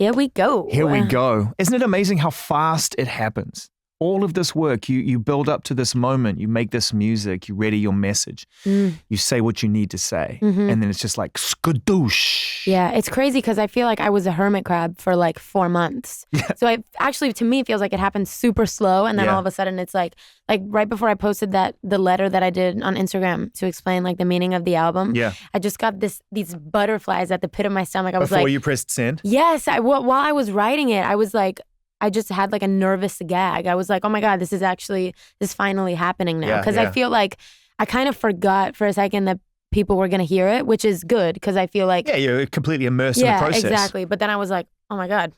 Here we go. Here we go. Isn't it amazing how fast it happens? All of this work, you build up to this moment, you make this music, you ready your message, you say what you need to say, and then it's just like skadoosh. Yeah, it's crazy because I feel like I was a hermit crab for like 4 months. So I actually, to me, it feels like it happened super slow, and then all of a sudden it's like right before I posted the letter that I did on Instagram to explain like the meaning of the album. Yeah. I just got these butterflies at the pit of my stomach. I was Before like, you pressed send? yes. While I was writing it, I was like, I just had like a nervous gag. I was like, oh my God, this is finally happening now. Because I feel like I kind of forgot for a second that people were going to hear it, which is good because I feel like. Yeah, you're completely immersed in the process. Yeah, exactly. But then I was like, oh my God.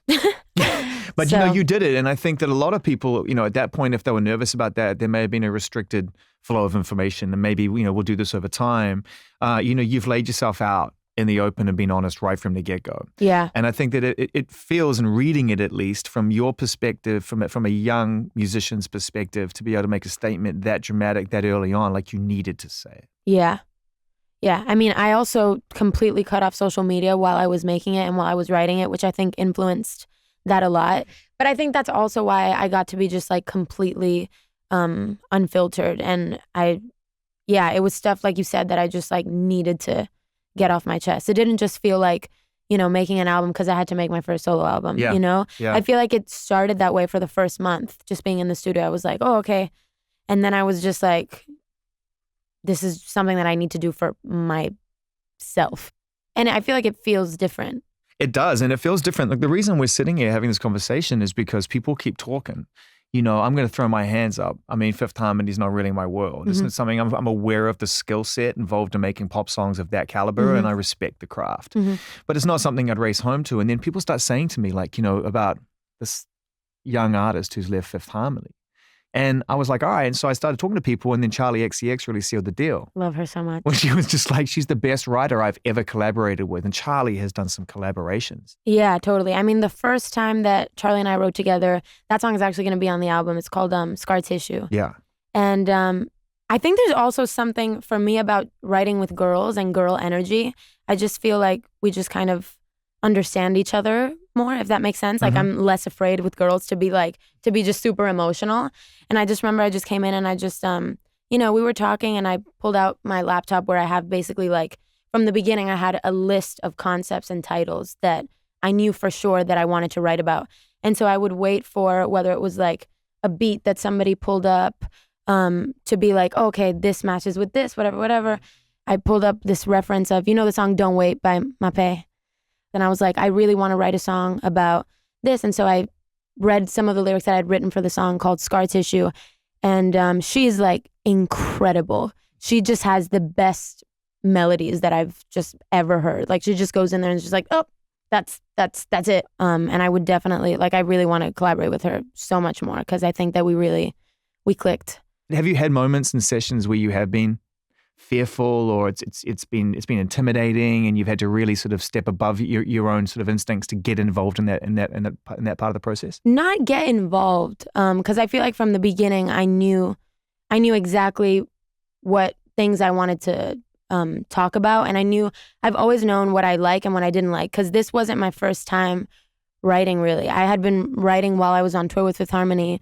But you did it. And I think that a lot of people, at that point, if they were nervous about that, there may have been a restricted flow of information. And maybe, we'll do this over time. You've laid yourself out in the open and been honest right from the get-go. Yeah. And I think that it feels, and reading it at least, from your perspective, from a young musician's perspective, to be able to make a statement that dramatic that early on, like you needed to say it. Yeah. Yeah. I mean, I also completely cut off social media while I was making it and while I was writing it, which I think influenced that a lot. But I think that's also why I got to be just like completely unfiltered. And it was stuff like you said that I just like needed to get off my chest. It didn't just feel like, making an album because I had to make my first solo album, Yeah. I feel like it started that way for the first month, just being in the studio. I was like, oh, okay. And then I was just like, this is something that I need to do for myself. And I feel like it feels different. It does, and it feels different. Like the reason we're sitting here having this conversation is because people keep talking. I'm going to throw my hands up. I mean, Fifth Harmony is not really my world. It's not something I'm aware of the skill set involved in making pop songs of that caliber, and I respect the craft. But it's not something I'd race home to. And then people start saying to me, like, about this young artist who's left Fifth Harmony. And I was like, all right. And so I started talking to people, and then Charlie XCX really sealed the deal. Love her so much. When she was just like, she's the best writer I've ever collaborated with. And Charlie has done some collaborations. Yeah, totally. I mean, the first time that Charlie and I wrote together, that song is actually going to be on the album. It's called Scar Tissue. Yeah. And I think there's also something for me about writing with girls and girl energy. I just feel like we just kind of understand each other more, if that makes sense. Like I'm less afraid with girls to be just super emotional. And I just remember I just came in and I just, we were talking and I pulled out my laptop where I have basically like, from the beginning, I had a list of concepts and titles that I knew for sure that I wanted to write about. And so I would wait for whether it was like a beat that somebody pulled up to be like, oh, okay, this matches with this, whatever. I pulled up this reference of, the song Don't Wait by Mape. And I was like, I really want to write a song about this. And so I read some of the lyrics that I'd written for the song called Scar Tissue. And she's like incredible. She just has the best melodies that I've just ever heard. Like she just goes in there and is just like, oh, that's it. And I would definitely, like, I really want to collaborate with her so much more because I think that we clicked. Have you had moments and sessions where you have been fearful, or it's been intimidating, and you've had to really sort of step above your own sort of instincts to get involved in that part of the process? Not get involved, because I feel like from the beginning I knew exactly what things I wanted to talk about, and I've always known what I like and what I didn't like, because this wasn't my first time writing. Really, I had been writing while I was on tour with Fifth Harmony,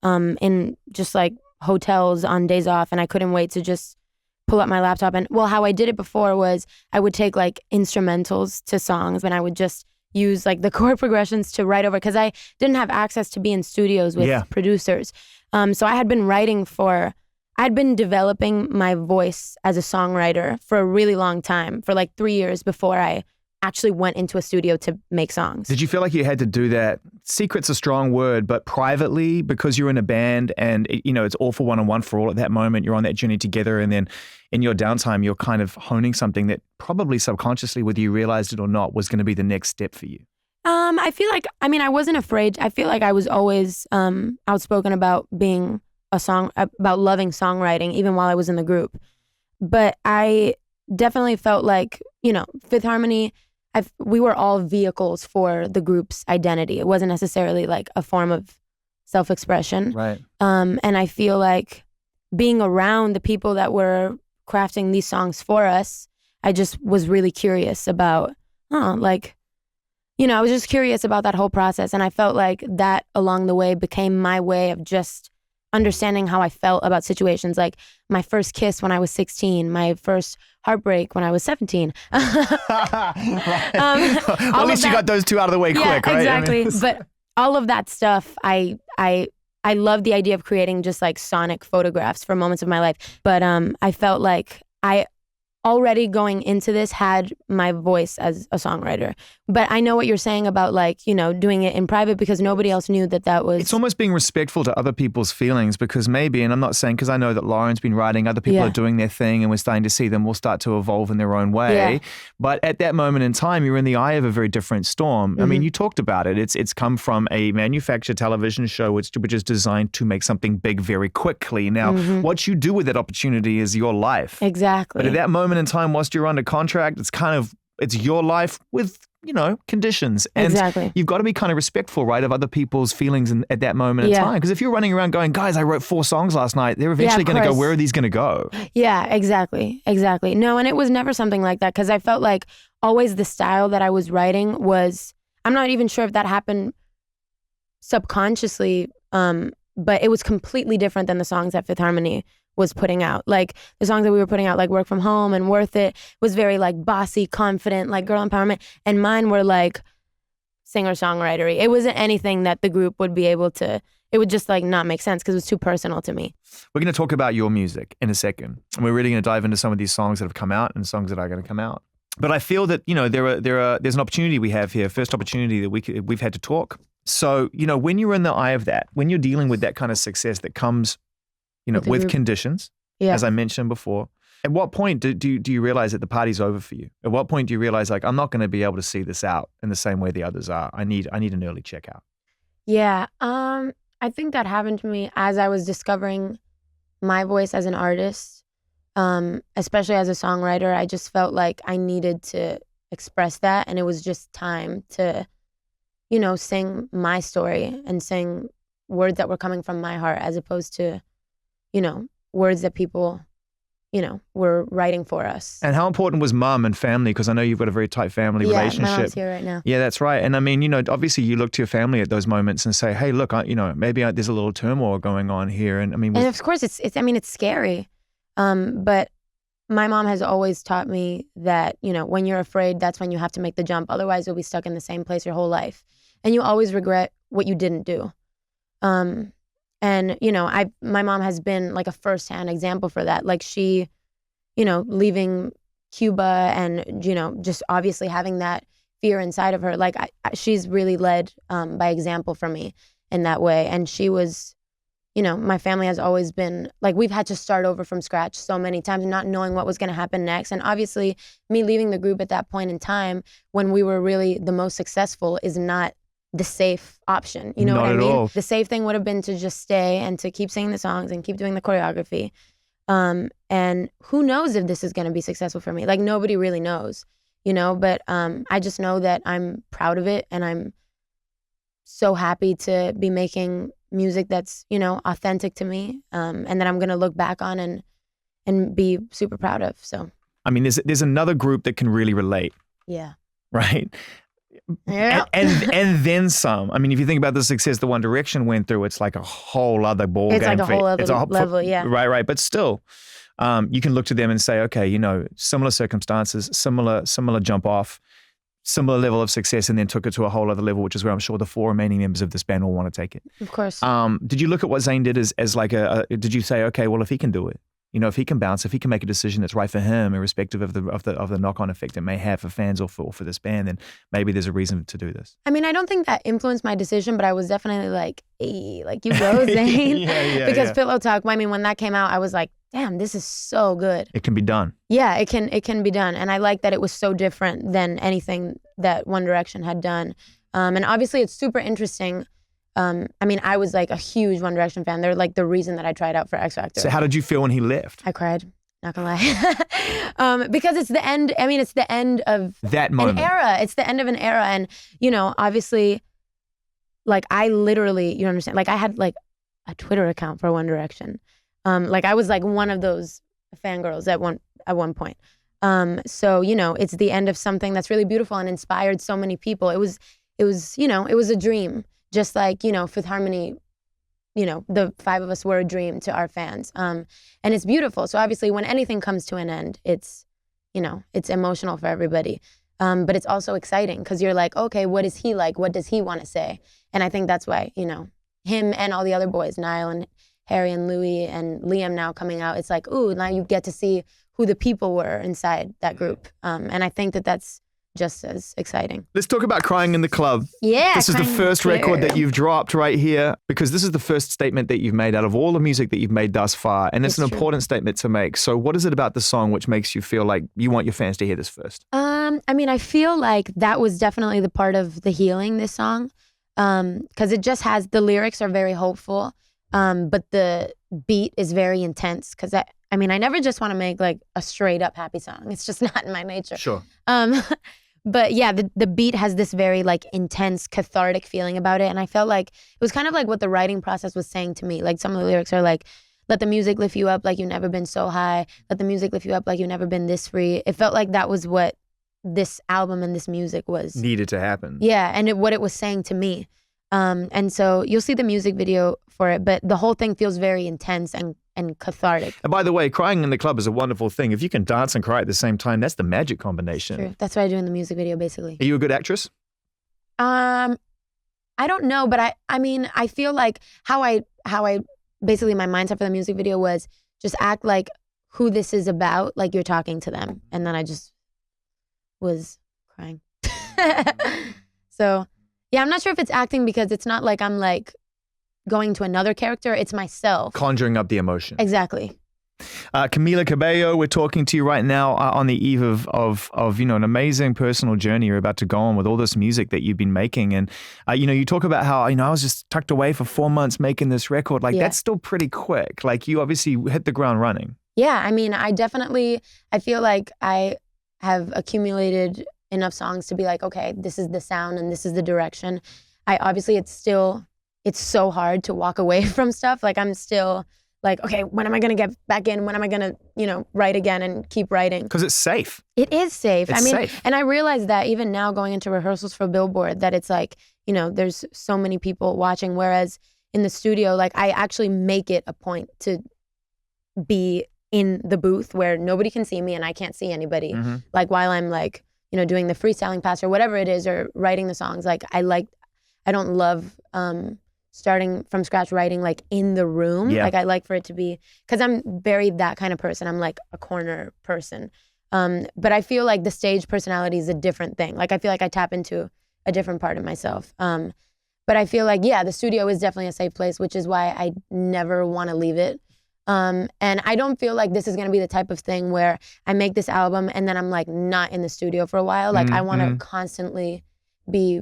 in just like hotels on days off, and I couldn't wait to just pull up my laptop. And how I did it before was I would take like instrumentals to songs and I would just use like the chord progressions to write over, because I didn't have access to be in studios with producers. So I had been developing my voice as a songwriter for a really long time, for like 3 years before I actually went into a studio to make songs. Did you feel like you had to do that? Secret's a strong word, but privately, because you're in a band and it's all for one-on-one for all at that moment. You're on that journey together, and then in your downtime, you're kind of honing something that probably subconsciously, whether you realized it or not, was going to be the next step for you. I feel like, I wasn't afraid. I feel like I was always outspoken about about loving songwriting, even while I was in the group. But I definitely felt like, Fifth Harmony, we were all vehicles for the group's identity. It wasn't necessarily like a form of self-expression. Right. And I feel like being around the people that were crafting these songs for us, I just was really curious about, I was just curious about that whole process. And I felt like that along the way became my way of just understanding how I felt about situations. Like my first kiss when I was 16, my first heartbreak when I was 17. At least you got those two out of the way quick, right? Exactly. But all of that stuff, I love the idea of creating just like sonic photographs for moments of my life. But I felt like I already going into this had my voice as a songwriter. But I know what you're saying about like, doing it in private because nobody else knew that was... It's almost being respectful to other people's feelings because maybe, and I'm not saying because I know that Lauren's been writing, other people are doing their thing and we're starting to see them all start to evolve in their own way. Yeah. But at that moment in time, you're in the eye of a very different storm. Mm-hmm. I mean, you talked about it. It's come from a manufactured television show which is designed to make something big very quickly. Now, what you do with that opportunity is your life. Exactly. But at that moment in time, whilst you're under contract, it's your life with, conditions. And you've got to be kind of respectful, right, of other people's feelings at that moment in time. Because if you're running around going, guys, I wrote 4 songs last night, they're eventually going to go, where are these going to go? Yeah, exactly. No, and it was never something like that because I felt like always the style that I was writing was, I'm not even sure if that happened subconsciously, but it was completely different than the songs that Fifth Harmony was putting out. Like the songs that we were putting out, like Work From Home and Worth It, was very like bossy, confident, like girl empowerment. And mine were like singer-songwritery. It wasn't anything that the group would be able to, it would just like not make sense because it was too personal to me. We're going to talk about your music in a second. And we're really going to dive into some of these songs that have come out and songs that are going to come out. But I feel that, there's an opportunity we have here, first opportunity that we've had to talk. So, when you're in the eye of that, when you're dealing with that kind of success that comes with conditions, as I mentioned before. At what point do you realize that the party's over for you? At what point do you realize like I'm not going to be able to see this out in the same way the others are? I need an early checkout. Yeah, I think that happened to me as I was discovering my voice as an artist, especially as a songwriter. I just felt like I needed to express that, and it was just time to, sing my story and sing words that were coming from my heart as opposed to words that people, were writing for us. And how important was mom and family? Because I know you've got a very tight family relationship. Yeah, my mom's here right now. Yeah, that's right. And I mean, obviously you look to your family at those moments and say, hey, look, maybe there's a little turmoil going on here. And I mean, and of course it's scary. But my mom has always taught me that, when you're afraid, that's when you have to make the jump. Otherwise you'll be stuck in the same place your whole life. And you always regret what you didn't do. And, my mom has been like a firsthand example for that. Like she, leaving Cuba and, just obviously having that fear inside of her. Like she's really led by example for me in that way. And she was, my family has always been like, we've had to start over from scratch so many times, not knowing what was going to happen next. And obviously me leaving the group at that point in time when we were really the most successful is not the safe option. You know what I mean? All. The safe thing would have been to just stay and to keep singing the songs and keep doing the choreography. And who knows if this is going to be successful for me? Like nobody really knows, but I just know that I'm proud of it and I'm so happy to be making music that's, authentic to me, and that I'm going to look back on and be super proud of. So, I mean, there's another group that can really relate. Yeah. Right? Yeah. And then some. I mean, if you think about the success the One Direction went through, it's like a whole other ball game. It's like a whole other level, yeah. Right. But still, you can look to them and say, okay, similar circumstances, similar jump off, similar level of success, and then took it to a whole other level, which is where I'm sure the 4 remaining members of this band will want to take it. Of course. Did you look at what Zayn did as like did you say, okay, well, if he can do it, if he can bounce, if he can make a decision that's right for him, irrespective of the knock-on effect it may have for fans or for this band, then maybe there's a reason to do this. I mean, I don't think that influenced my decision, but I was definitely like, hey, like you go, Zayn. yeah, because Pillow Talk, I mean, when that came out, I was like, damn, this is so good. It can be done. Yeah, it can be done. And I like that it was so different than anything that One Direction had done. And obviously it's super interesting. I mean, I was like a huge One Direction fan. They're like the reason that I tried out for X Factor. So how did you feel when he left? I cried, not gonna lie. Because it's the end, I mean, it's the end of that moment. An era. It's the end of an era. And, obviously, like I literally, you understand, like I had like a Twitter account for One Direction. Like I was like one of those fangirls at one point. So, it's the end of something that's really beautiful and inspired so many people. It was, it was a dream. Just like, Fifth Harmony, the five of us were a dream to our fans. And it's beautiful. So obviously when anything comes to an end, it's emotional for everybody. But it's also exciting because you're like, okay, what is he like? What does he want to say? And I think that's why, him and all the other boys, Niall and Harry and Louis and Liam now coming out, it's like, ooh, now you get to see who the people were inside that group. And I think that that's just as exciting. Let's talk about Crying in the Club. Yeah. This is the first record that you've dropped right here, because this is the first statement that you've made out of all the music that you've made thus far. And it's an important statement to make. So what is it about the song which makes you feel like you want your fans to hear this first? I feel like that was definitely the part of the healing, this song. Because it just has, the lyrics are very hopeful, but the beat is very intense. Because I never just want to make like a straight up happy song. It's just not in my nature. Sure. But yeah, the beat has this very like intense, cathartic feeling about it. And I felt like it was kind of like what the writing process was saying to me. Like some of the lyrics are like, let the music lift you up like you've never been so high. Let the music lift you up like you've never been this free. It felt like that was what this album and this music was. Needed to happen. Yeah, and what it was saying to me. And so you'll see the music video for it, but the whole thing feels very intense and cathartic. And by the way, Crying in the Club is a wonderful thing. If you can dance and cry at the same time, that's the magic combination. True. That's what I do in the music video, basically. Are you a good actress? I don't know, but I feel like how I basically my mindset for the music video was just act like who this is about, like you're talking to them. And then I just was crying. So yeah, I'm not sure if it's acting because it's not like I'm like going to another character. It's myself. Conjuring up the emotion. Exactly. Camila Cabello, we're talking to you right now on the eve of an amazing personal journey you're about to go on with all this music that you've been making. And, you talk about how, I was just tucked away for 4 months making this record. Like, that's still pretty quick. Like, you obviously hit the ground running. Yeah. I feel like I have accumulated enough songs to be like, okay, this is the sound and this is the direction. It's so hard to walk away from stuff. Like, I'm still like, okay, when am I going to get back in? When am I going to, write again and keep writing? Because it's safe. It is safe. It's safe. And I realize that even now going into rehearsals for Billboard, that it's like, there's so many people watching. Whereas in the studio, like I actually make it a point to be in the booth where nobody can see me and I can't see anybody. Mm-hmm. Like while I'm like, doing the freestyling pass or whatever it is, or writing the songs, like I don't love starting from scratch writing like in the room. Yeah. Like I like for it to be, because I'm very that kind of person. I'm like a corner person. But I feel like the stage personality is a different thing. Like I feel like I tap into a different part of myself. But I feel like, the studio is definitely a safe place, which is why I never want to leave it. And I don't feel like this is going to be the type of thing where I make this album and then I'm like not in the studio for a while. Like I want to constantly be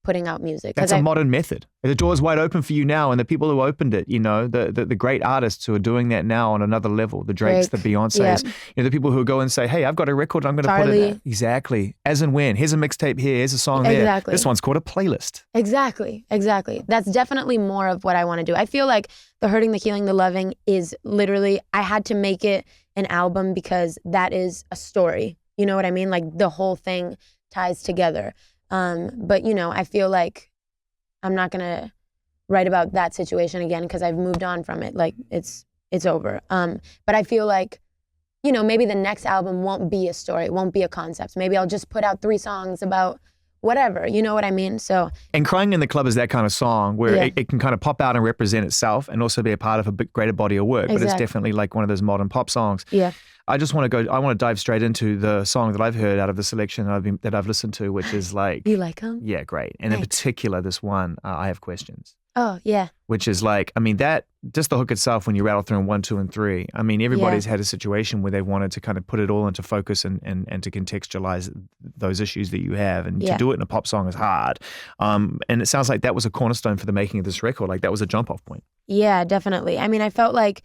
putting out music. That's a modern method. The door is wide open for you now, and the people who opened it, the great artists who are doing that now on another level, the Drakes, the Beyoncés, the people who go and say, hey, I've got a record, I'm going to put it out. Exactly. As and when. Here's a mixtape here, here's a song there. This one's called a playlist. Exactly. That's definitely more of what I want to do. I feel like the Hurting, the Healing, the Loving is literally, I had to make it an album because that is a story. You know what I mean? Like the whole thing ties together. But I feel like I'm not gonna write about that situation again because I've moved on from it. Like it's over. But I feel like, maybe the next album won't be a story, it won't be a concept. Maybe I'll just put out 3 songs about whatever, you know what I mean? So, and Crying in the Club is that kind of song where it can kind of pop out and represent itself and also be a part of a bit greater body of work. But it's definitely like one of those modern pop songs. Yeah. I want to dive straight into the song that I've heard out of the selection that I've listened to, which is like... You like them? Yeah, great. And in particular, this one, I Have Questions. Oh, yeah. Which is like, that, just the hook itself when you rattle through in 1, 2, and 3. Everybody's had a situation where they wanted to kind of put it all into focus and to contextualize those issues that you have. And to do it in a pop song is hard. And it sounds like that was a cornerstone for the making of this record. Like that was a jump off point. Yeah, definitely. I felt like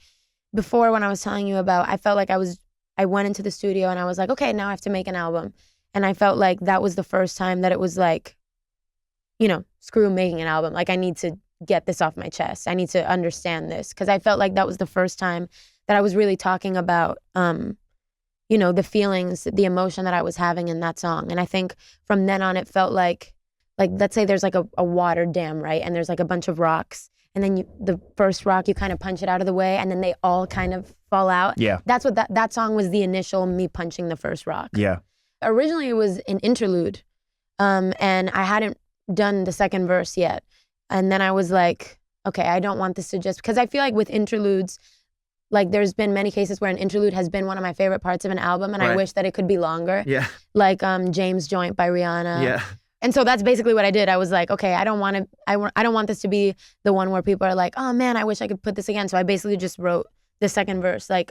before when I was telling you about, I felt like I went into the studio and I was like, okay, now I have to make an album. And I felt like that was the first time that it was like, screw making an album. Like I need to get this off my chest. I need to understand this. Because I felt like that was the first time that I was really talking about, the feelings, the emotion that I was having in that song. And I think from then on, it felt like let's say there's like a water dam, right? And there's like a bunch of rocks. And then the first rock, you kind of punch it out of the way, and then they all kind of fall out. Yeah. That's what that song was, the initial me punching the first rock. Yeah. Originally, it was an interlude, and I hadn't done the second verse yet. And then I was like, okay, I don't want this to just, because I feel like with interludes, like there's been many cases where an interlude has been one of my favorite parts of an album, and I wish that it could be longer. Yeah. Like James Joint by Rihanna. Yeah. And so that's basically what I did. I was like, okay, I don't want this to be the one where people are like, oh man, I wish I could put this again. So I basically just wrote the second verse, like,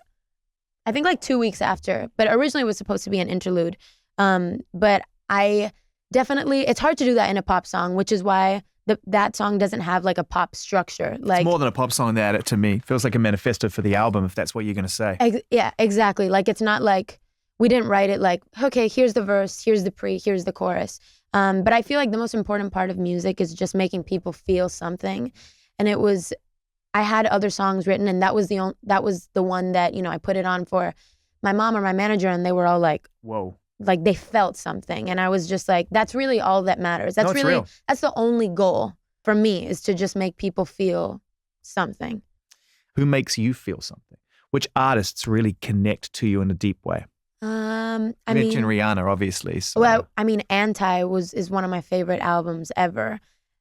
I think like 2 weeks after. But originally it was supposed to be an interlude. But I definitely, it's hard to do that in a pop song, which is why that song doesn't have like a pop structure. Like, it's more than a pop song, that to me feels like a manifesto for the album, if that's what you're going to say. Yeah, exactly. Like, it's not like, we didn't write it like, okay, here's the verse, here's the pre, here's the chorus. But I feel like the most important part of music is just making people feel something. And I had other songs written, and that was the one that, I put it on for my mom or my manager, and they were all like, whoa. Like they felt something. And I was just like, that's really all that matters. That's real. That's the only goal for me, is to just make people feel something. Who makes you feel something? Which artists really connect to you in a deep way? I mentioned mean, Rihanna, obviously. So. Well, I mean, Anti is one of my favorite albums ever.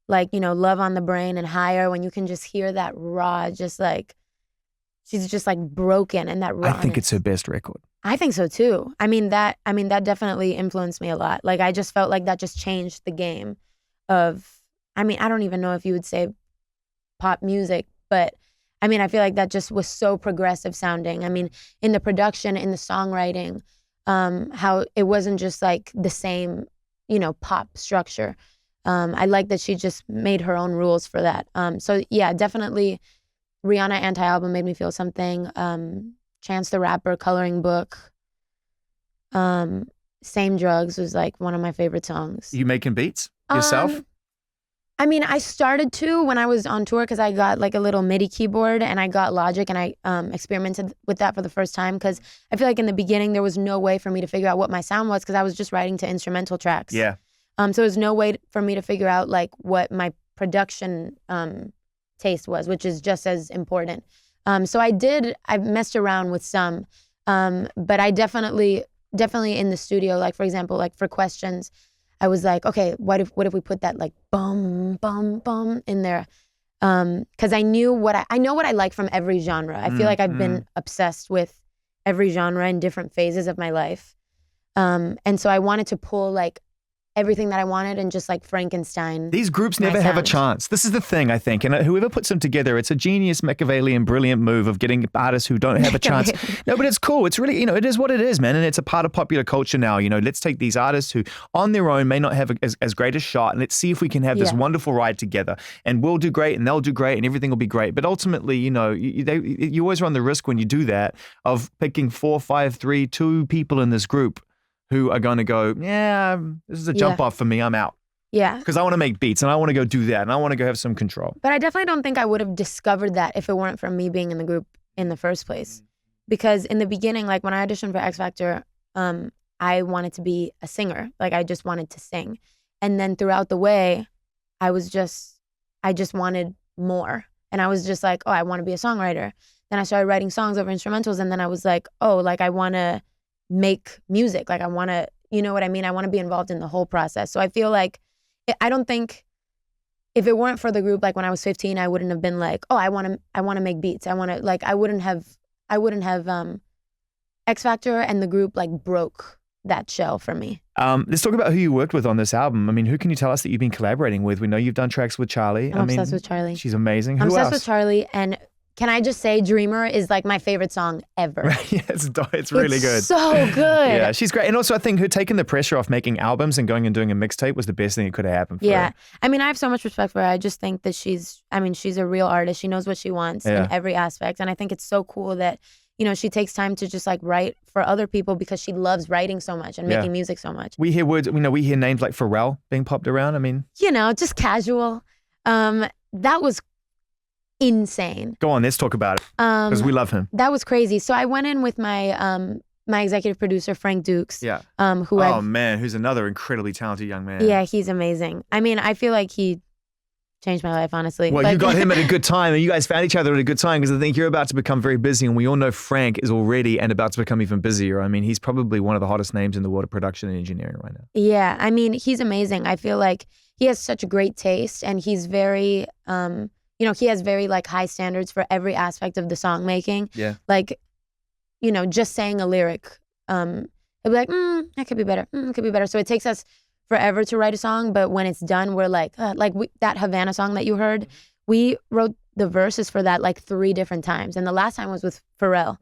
Like, Love on the Brain and Higher, when you can just hear that raw, just like, she's just like broken, and that rawness. I think it's her best record. I think so too. That definitely influenced me a lot. Like, I just felt like that just changed the game of, I don't even know if you would say pop music, but I feel like that just was so progressive sounding. In the production, in the songwriting, how it wasn't just like the same, pop structure. I like that she just made her own rules for that. So yeah, definitely Rihanna Anti album made me feel something. Chance the Rapper, Coloring Book. Same Drugs was like one of my favorite songs. You making beats yourself? I started to when I was on tour, because I got like a little MIDI keyboard, and I got Logic, and I experimented with that for the first time, because I feel like in the beginning there was no way for me to figure out what my sound was, because I was just writing to instrumental tracks. Yeah. So there's no way for me to figure out like what my production taste was, which is just as important. So I messed around with some, but I definitely in the studio, like for example, like for Questions, I was like, okay, what if we put that like bum bum bum in there, because I know what I like from every genre. I feel like I've been obsessed with every genre in different phases of my life, and so I wanted to pull like everything that I wanted and just like Frankenstein. These groups never have a chance. This is the thing, I think. And whoever puts them together, it's a genius, Machiavellian, brilliant move of getting artists who don't have a chance. No, but it's cool. It's really, it is what it is, man. And it's a part of popular culture now. Let's take these artists who on their own may not have as great a shot, and let's see if we can have this wonderful ride together. And we'll do great, and they'll do great, and everything will be great. But ultimately, you always run the risk when you do that of picking 4, 5, 3, 2 people in this group who are going to go, yeah, this is a jump off for me, I'm out. Yeah. Because I want to make beats, and I want to go do that, and I want to go have some control. But I definitely don't think I would have discovered that if it weren't for me being in the group in the first place. Because in the beginning, like when I auditioned for X Factor, I wanted to be a singer. Like I just wanted to sing. And then throughout the way, I just wanted more. And I was just like, oh, I want to be a songwriter. Then I started writing songs over instrumentals, and then I was like, oh, like I want to make music. Like I want to, you know what I mean? I want to be involved in the whole process. So I feel like, I don't think if it weren't for the group, like when I was 15, I wouldn't have been like, oh, I want to make beats. I want to, like, I wouldn't have X Factor and the group like broke that shell for me. Let's talk about who you worked with on this album. Who can you tell us that you've been collaborating with? We know you've done tracks with Charlie. I'm obsessed with Charlie. She's amazing. I'm who obsessed else? with Charlie, and can I just say Dreamer is like my favorite song ever. Yeah, it's really good. So good. Yeah, she's great. And also I think her taking the pressure off making albums and going and doing a mixtape was the best thing that could have happened for her. I have so much respect for her. I just think that she's a real artist. She knows what she wants in every aspect. And I think it's so cool that, she takes time to just like write for other people because she loves writing so much and making music so much. We hear words, we hear names like Pharrell being popped around. Just casual. That was insane. Go on, let's talk about it because we love him. That was crazy. So I went in with my my executive producer, Frank Dukes. Yeah. Who Oh man, who's another incredibly talented young man. Yeah, he's amazing. I mean, I feel like he changed my life, honestly. Well, you got him at a good time, and you guys found each other at a good time, because I think you're about to become very busy, and we all know Frank is already and about to become even busier. I mean, he's probably one of the hottest names in the world of production and engineering right now. Yeah, I mean, he's amazing. I feel like he has such a great taste, and he's very, he has very like high standards for every aspect of the song making. Yeah. Like, just saying a lyric, he'll be like, that could be better. It could be better. So it takes us forever to write a song, but when it's done, we're like that Havana song that you heard, we wrote the verses for that like 3 different times, and the last time was with Pharrell.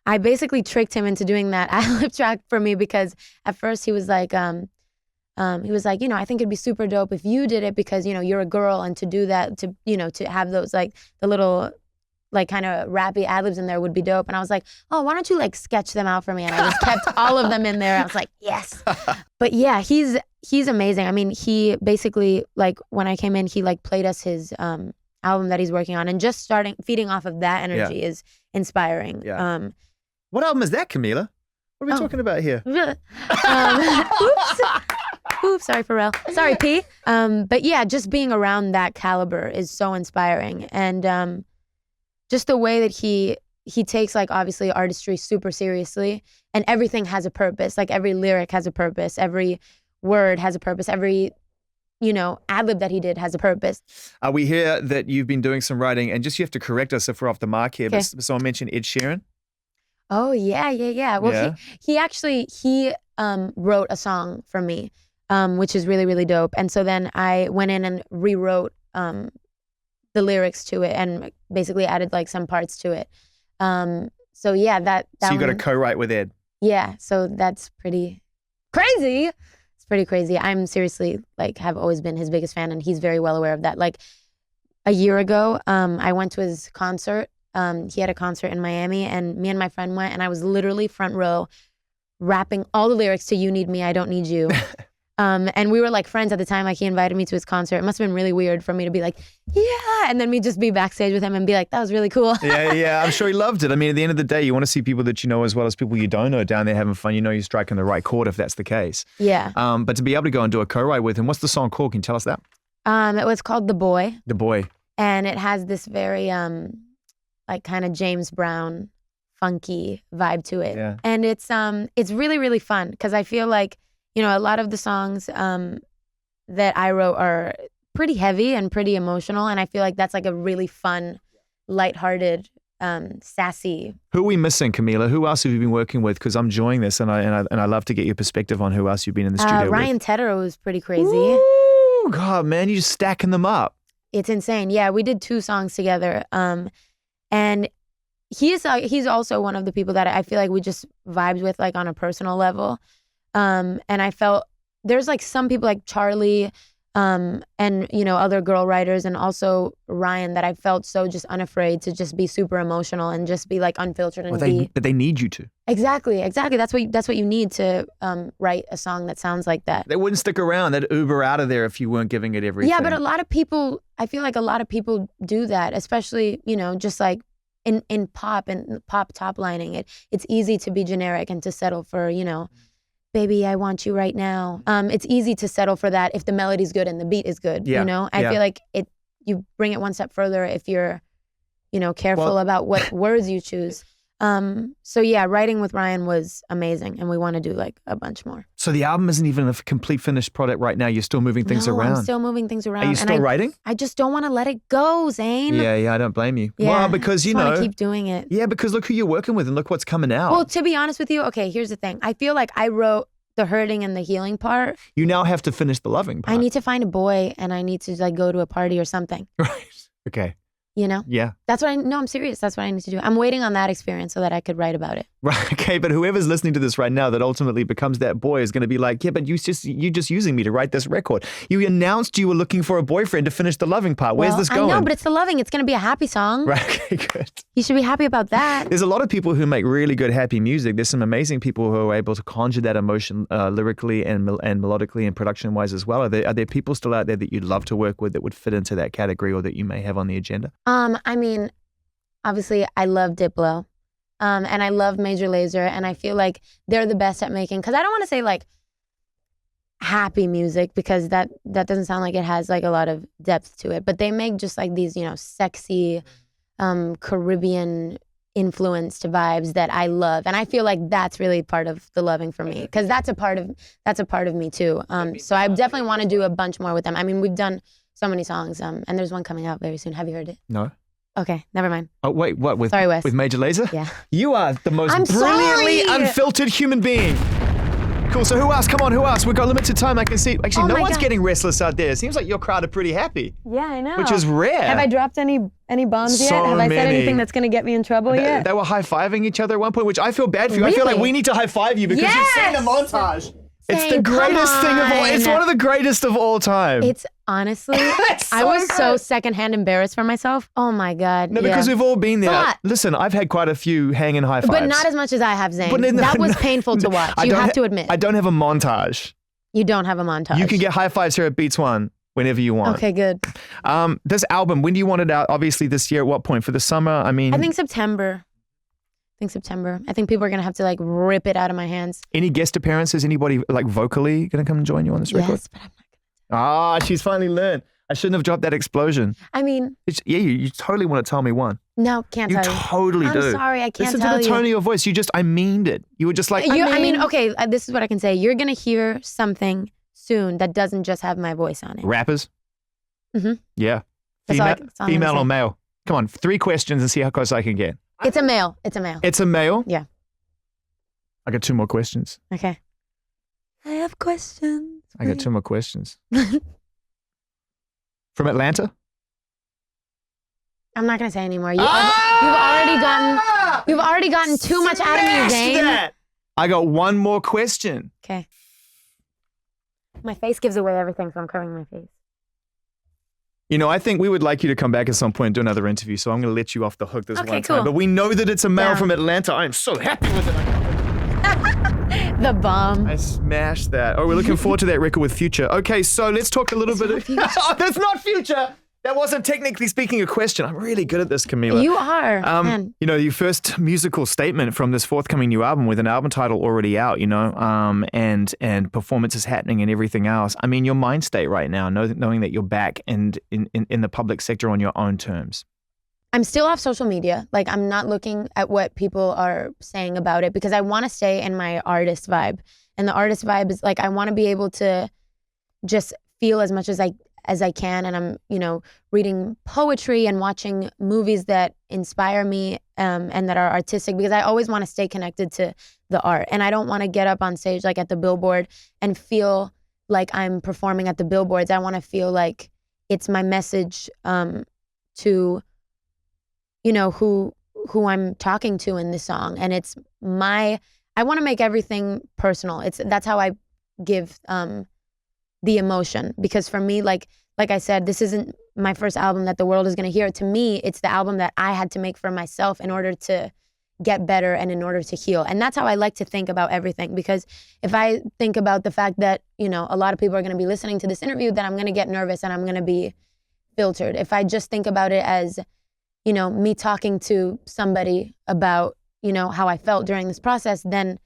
I basically tricked him into doing that ad-lib track for me, because at first he was like, I think it'd be super dope if you did it, because you're a girl, and to do that, to have those like the little like kind of rappy ad-libs in there would be dope. And I was like, oh, why don't you like sketch them out for me? And I just kept all of them in there. I was like, yes. But yeah, he's amazing. I mean, he basically, like when I came in, he like played us his album that he's working on, and just feeding off of that energy is inspiring. Yeah. What album is that, Camila? What are we talking about here? Oops, sorry, Pharrell. Sorry, P. But yeah, just being around that caliber is so inspiring. And just the way that he takes like obviously artistry super seriously, and everything has a purpose. Like every lyric has a purpose. Every word has a purpose. Every ad-lib that he did has a purpose. We hear that you've been doing some writing, and just you have to correct us if we're off the mark here, Okay. but someone mentioned Ed Sheeran. Oh, yeah. Well, he wrote a song for me, which is really, really dope. And so then I went in and rewrote the lyrics to it, and basically added like some parts to it. So yeah, that So you got to one, co-write with Ed. yeah, so that's pretty crazy. It's pretty crazy. I'm seriously like have always been his biggest fan, and he's very well aware of that. Like a year ago, I went to his concert. He had a concert in Miami, and me and my friend went, and I was literally front row rapping all the lyrics to You Need Me, I Don't Need You. And we were like friends at the time. Like he invited me to his concert. It must have been really weird for me to be like, yeah, and then me just be backstage with him and be like, that was really cool. Yeah. I'm sure he loved it. I mean, at the end of the day, you want to see people that you know as well as people you don't know down there having fun. You're striking the right chord if that's the case. Yeah. But to be able to go and do a co-write with him, what's the song called? Can you tell us that? It was called The Boy. The Boy. And it has this very like kind of James Brown funky vibe to it. Yeah. And it's really, really fun, because I feel like, a lot of the songs that I wrote are pretty heavy and pretty emotional, and I feel like that's like a really fun, lighthearted, sassy. Who are we missing, Camila? Who else have you been working with? Because I'm enjoying this, and I love to get your perspective on who else you've been in the studio Ryan with. Tedder was pretty crazy. Ooh, God, man, you're just stacking them up. It's insane. Yeah, we did 2 songs together, and he's also one of the people that I feel like we just vibed with like on a personal level. And I felt there's like some people like Charlie, and other girl writers, and also Ryan, that I felt so just unafraid to just be super emotional and just be like unfiltered and But they need you to. Exactly. That's what you need to write a song that sounds like that. They wouldn't stick around. They'd Uber out of there if you weren't giving it everything. Yeah, but a lot of people, I feel like a lot of people do that, especially just like in pop and pop top lining it. It's easy to be generic and to settle for baby, I want you right now. It's easy to settle for that if the melody's good and the beat is good. Yeah. I feel like you bring it one step further if you're, careful about what words you choose. So yeah, writing with Ryan was amazing, and we want to do like a bunch more. So the album isn't even a complete finished product right now. You're still moving things around. I'm still moving things around. Are you still writing? I just don't want to let it go, Zane. Yeah, I don't blame you. Yeah, well, because I just want to keep doing it. Yeah, because look who you're working with and look what's coming out. Well, to be honest with you, okay, here's the thing. I feel like I wrote the hurting and the healing part. You now have to finish the loving part. I need to find a boy, and I need to like go to a party or something. Right. Okay. Yeah. That's what I'm serious. That's what I need to do. I'm waiting on that experience so that I could write about it. Right. Okay. But whoever's listening to this right now that ultimately becomes that boy is going to be like, yeah, but you just using me to write this record. You announced you were looking for a boyfriend to finish the loving part. Where's this going? I know, but it's the loving. It's going to be a happy song. Right. Okay, good. You should be happy about that. There's a lot of people who make really good happy music. There's some amazing people who are able to conjure that emotion lyrically and melodically and production wise as well. Are there people still out there that you'd love to work with that would fit into that category or that you may have on the agenda? I mean, obviously I love Diplo. And I love Major Lazer, and I feel like they're the best at making, because I don't want to say like happy music, because that doesn't sound like it has like a lot of depth to it, but they make just like these, sexy Caribbean influenced vibes that I love, and I feel like that's really part of the loving for me, because that's a part of me too. So I definitely want to do a bunch more with them. I mean, we've done so many songs, and there's one coming out very soon. Have you heard it? No. Okay, never mind. Oh wait, what with? Sorry, Wes. With Major Lazer? Yeah. You are the most I'm brilliantly sorry. unfiltered human being. Cool. So who else? Come on, who else? We've got limited time. I can see. Actually, Oh no my one's God. getting restless out there. It seems like your crowd are pretty happy, Yeah, I know. which is rare. Have I dropped any bombs yet? So Have I said many. anything that's gonna get me in trouble yet? They were high-fiving each other at one point, which I feel bad for you. I feel like Really? we need to high-five you because you've seen the Yes! montage. It's the Zane, greatest come thing of all. It's on. one of the greatest of all time. It's honestly, It's I so was so good. secondhand embarrassed for myself. Oh my God. No, yeah. because we've all been there. But- Listen, I've had quite a few hanging high fives. But not as much as I have, Zane. But no, That was no, painful to watch. You have to admit. I don't have a montage. You don't have a montage. You can get high fives here at Beats One whenever you want. Okay, good. This album, when do you want it out? Obviously this year. At what point? For the summer? I mean, I think September. I think people are gonna have to like rip it out of my hands. any guest appearances? Anybody like vocally going to come and join you on this record? Yes, but I'm not She's finally learned. I shouldn't have dropped that explosion. I mean, You totally want to tell me one. no, can't You tell you. totally I'm do. sorry, I can't Listen tell to the tone you. of your voice. I meaned it. You were just like, Okay, this is what I can say. You're gonna hear something soon that doesn't just have my voice on it. rappers? Mhm. Yeah. That's all I- that's all I'm gonna Female say. or male? Come on, 3 questions and see how close I can get. It's a male. It's a male. It's a male? Yeah. I got 2 more questions. Okay. I have questions. I got 2 more questions. From Atlanta? I'm not gonna say anymore. You've already gotten too much out of me, Smashed Zane. that. I got 1 more question. Okay. My face gives away everything, so I'm covering my face. I think we would like you to come back at some point and do another interview, so I'm going to let you off the hook this Okay, one time. cool. But we know that it's a male Yeah. from Atlanta. I am so happy with it. The bomb. I smashed that. Oh, we're looking forward to that record with Future. Okay, so let's talk a little bit of... Oh, that's not Future! That wasn't technically speaking a question. I'm really good at this, Camila. You are. Man. Your first musical statement from this forthcoming new album with an album title already out, and performances happening and everything else. I mean, your mind state right now, knowing that you're back and in the public sector on your own terms. I'm still off social media. Like, I'm not looking at what people are saying about it, because I want to stay in my artist vibe. And the artist vibe is like, I want to be able to just feel as much as I can, and I'm reading poetry and watching movies that inspire me and that are artistic, because I always want to stay connected to the art, and I don't want to get up on stage like at the Billboard and feel like I'm performing at the billboards. I want to feel like it's my message to who I'm talking to in this song, and I want to make everything personal. That's how I give the emotion, because for me, like I said, this isn't my first album that the world is going to hear. To me, it's the album that I had to make for myself in order to get better and in order to heal. And that's how I like to think about everything, because if I think about the fact that, a lot of people are going to be listening to this interview, then I'm going to get nervous and I'm going to be filtered. If I just think about it as, me talking to somebody about, how I felt during this process, then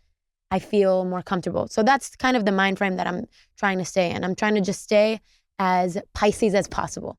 I feel more comfortable. So that's kind of the mind frame that I'm trying to stay in. I'm trying to just stay as Pisces as possible.